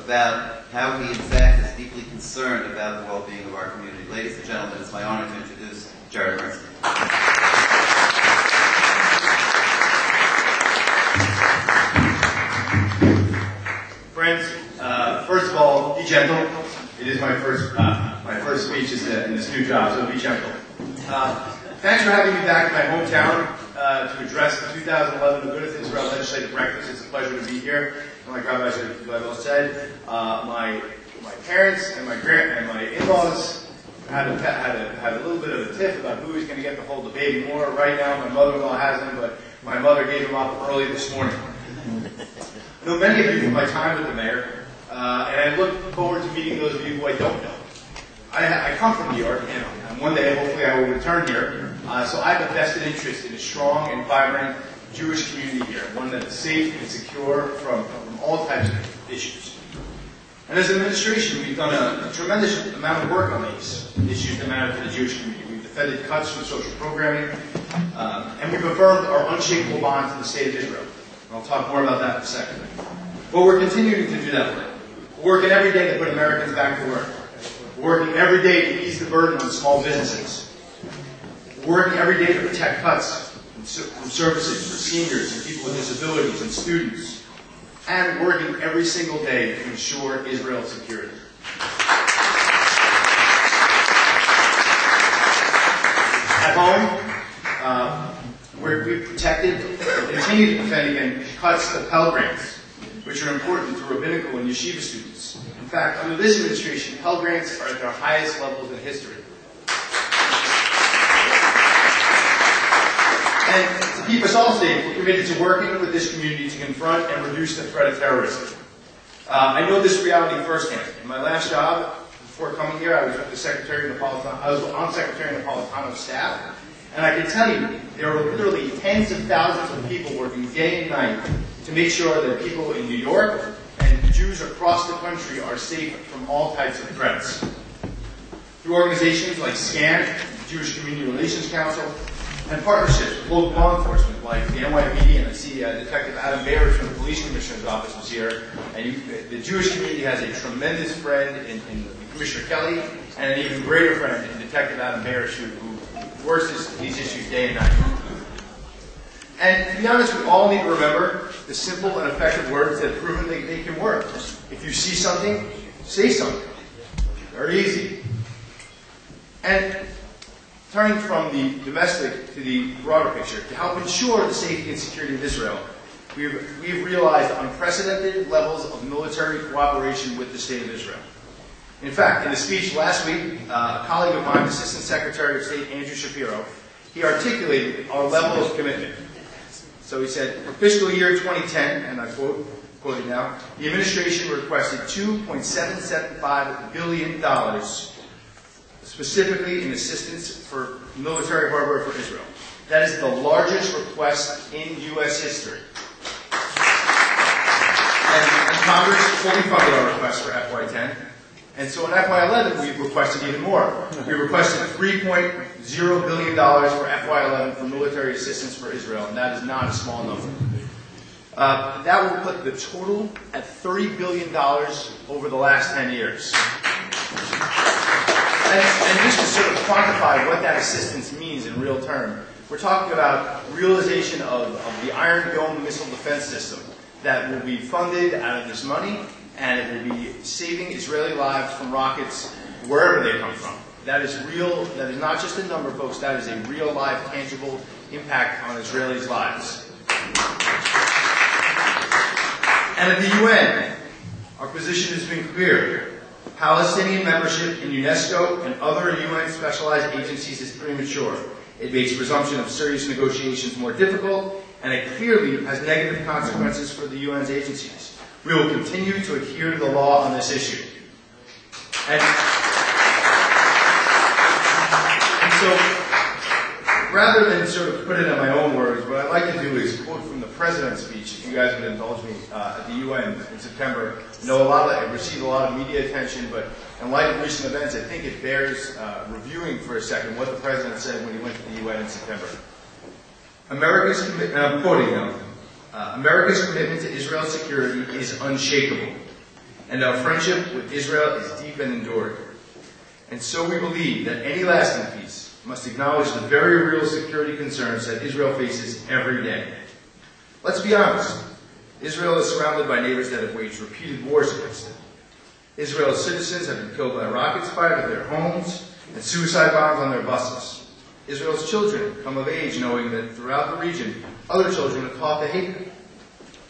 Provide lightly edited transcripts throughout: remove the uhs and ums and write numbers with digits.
about how he, in fact, is deeply concerned about the well-being of our community. Ladies and gentlemen, it's my honor to introduce Jarrod Bernstein. Friends, first of all, be gentle. It is my first speech in this new job, so be gentle. Thanks for having me back in my hometown to address the 2011 Agudah Israel Legislative Breakfast. It's a pleasure to be here. And like Rabbi said, my parents and my in-laws had a little bit of a tiff about who was going to get to hold the baby more. Right now, my mother-in-law has him, but my mother gave him up early this morning. I know many of you from my time with the mayor, and I look forward to meeting those of you who I don't know. I come from New York, and one day, hopefully, I will return here. So I have a vested interest in a strong and vibrant Jewish community here, one that is safe and secure from all types of issues. And as an administration, we've done a tremendous amount of work on these issues that matter to the Jewish community. We've defended cuts from social programming, and we've affirmed our unshakable bond to the state of Israel. And I'll talk more about that in a second. But we're continuing to do that work. We're working every day to put Americans back to work. We're working every day to ease the burden on small businesses. We're working every day to protect cuts from services for seniors and people with disabilities and students. And working every single day to ensure Israel's security. At home, we've protected and continue to defend against cuts to Pell Grants, which are important to rabbinical and yeshiva students. In fact, under this administration, Pell Grants are at their highest levels in history. And to keep us all safe, we're committed to working with this community to confront and reduce the threat of terrorism. I know this reality firsthand. In my last job, before coming here, I was with the Secretary Napolitano. I was on Secretary Napolitano's staff, and I can tell you there are literally tens of thousands of people working day and night to make sure that people in New York and Jews across the country are safe from all types of threats. Through organizations like SCAN, the Jewish Community Relations Council, and partnerships with local law enforcement like the NYPD, and I see Detective Adam Bayer from the Police Commissioner's Office was here. And the Jewish community has a tremendous friend in Commissioner Kelly, and an even greater friend in Detective Adam Bayer, who works these issues day and night. And to be honest, we all need to remember the simple and effective words that have proven they can work. If you see something, say something. Very easy. And turning from the domestic to the broader picture, to help ensure the safety and security of Israel, we've realized unprecedented levels of military cooperation with the State of Israel. In fact, in a speech last week, a colleague of mine, Assistant Secretary of State Andrew Shapiro, he articulated our level of commitment. So he said, for fiscal year 2010, and I quoting now, the administration requested $2.775 billion specifically in assistance for military hardware for Israel. That is the largest request in U.S. history. And Congress fully funded our request for FY10. And so in FY11, we requested even more. We requested $3.0 billion for FY11 for military assistance for Israel, and that is not a small number. That will put the total at $30 billion over the last 10 years. And just to sort of quantify what that assistance means in real terms, we're talking about realization of the Iron Dome missile defense system that will be funded out of this money, and it will be saving Israeli lives from rockets wherever they come from. That is real. That is not just a number, folks. That is a real, live, tangible impact on Israelis' lives. And at the UN, our position has been clear. Palestinian membership in UNESCO and other UN specialized agencies is premature. It makes resumption of serious negotiations more difficult, and it clearly has negative consequences for the UN's agencies. We will continue to adhere to the law on this issue. And so, rather than sort of put it in my own words, what I'd like to do is quote from the President's speech, if you guys would indulge me, at the UN in September. I know it received a lot of media attention, but in light of recent events, I think it bears reviewing for a second what the President said when he went to the UN in September. America's commitment, and I'm quoting now, America's commitment to Israel's security is unshakable. and our friendship with Israel is deep and enduring. And so we believe that any lasting peace must acknowledge the very real security concerns that Israel faces every day. Let's be honest. Israel is surrounded by neighbors that have waged repeated wars against it. Israel's citizens have been killed by rockets fired at their homes and suicide bombs on their buses. Israel's children come of age knowing that throughout the region, other children are taught to hate them.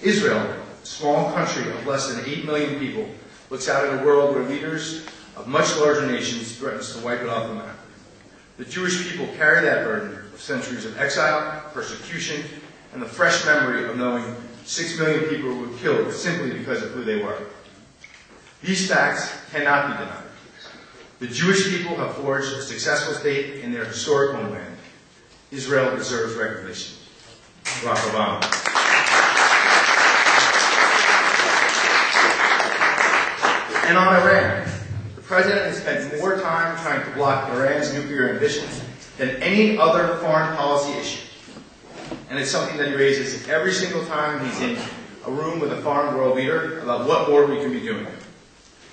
Israel, a small country of less than 8 million people, looks out at a world where leaders of much larger nations threaten to wipe it off the map. The Jewish people carry that burden of centuries of exile, persecution, and the fresh memory of knowing 6 million people were killed simply because of who they were. These facts cannot be denied. The Jewish people have forged a successful state in their historic homeland. Israel deserves recognition. Barack Obama. And on Iran, the president has spent more time trying to block Iran's nuclear ambitions than any other foreign policy issue. And it's something that he raises every single time he's in a room with a foreign world leader about what more we can be doing.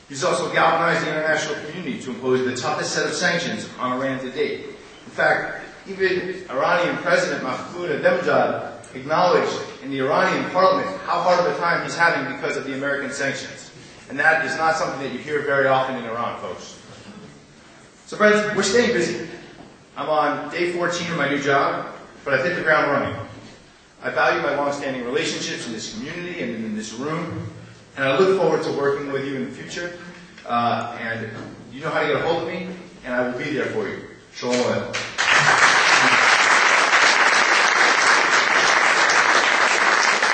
He's also galvanized the international community to impose the toughest set of sanctions on Iran to date. In fact, even Iranian President Mahmoud Ahmadinejad acknowledged in the Iranian parliament how hard of a time he's having because of the American sanctions. And that is not something that you hear very often in Iran, folks. So friends, we're staying busy. I'm on day 14 of my new job, but I've hit the ground running. I value my long-standing relationships in this community and in this room, and I look forward to working with you in the future. And you know how to get a hold of me, and I will be there for you. Shalom Aleichem.